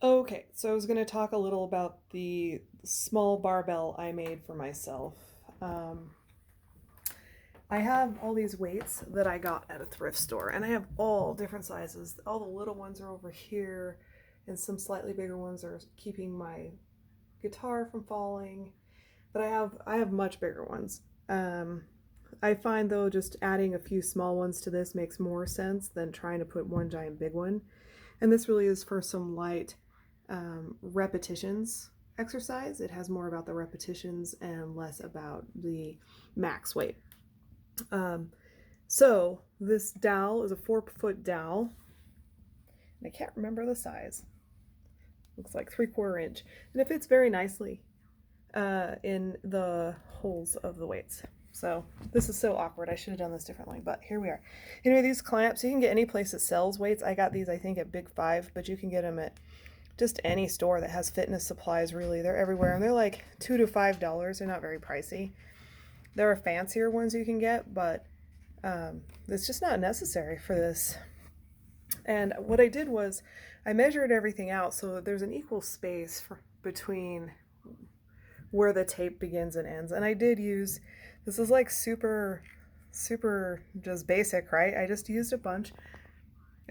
Okay, so I was going to talk a little about the small barbell I made for myself. Um, I have all these weights that I got at a thrift store, and I have all different sizes. All the little ones are over here, and some slightly bigger ones are keeping my guitar from falling. But I have much bigger ones. I find though just adding a few small ones to this makes more sense than trying to put one giant big one. And this really is for some light repetitions exercise. It has more about the repetitions and less about the max weight. Um, so this dowel is a 4-foot dowel. And I can't remember the size. Looks like 3/4 inch. And it fits very nicely in the holes of the weights. So this is so awkward. I should have done this differently, but here we are. Anyway, these clamps, you can get any place that sells weights. I got these, I think, at Big Five, but you can get them at just any store that has fitness supplies, really. They're everywhere, and they're like $2 to $5. They're not very pricey. There are fancier ones you can get, but it's just not necessary for this. And what I did was I measured everything out so that there's an equal space between where the tape begins and ends. And I did use, this is like super just basic, right? I just used a bunch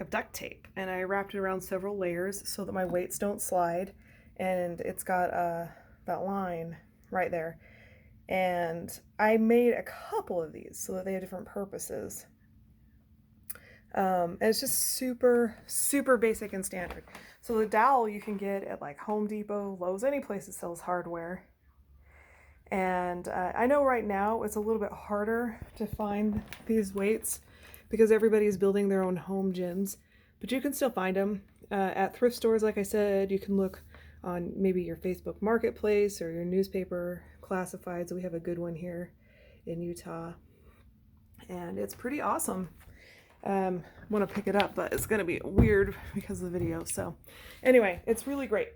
of duct tape and I wrapped it around several layers so that my weights don't slide, and it's got that line right there. And I made a couple of these so that they have different purposes. And it's just super basic and standard. So the dowel you can get at like Home Depot, Lowe's, any place that sells hardware. And I know right now it's a little bit harder to find these weights because everybody's building their own home gyms, but you can still find them at thrift stores. Like I said, you can look on maybe your Facebook Marketplace or your newspaper classifieds. We have a good one here in Utah, and it's pretty awesome. Want to pick it up, but it's going to be weird because of the video. So anyway, it's really great.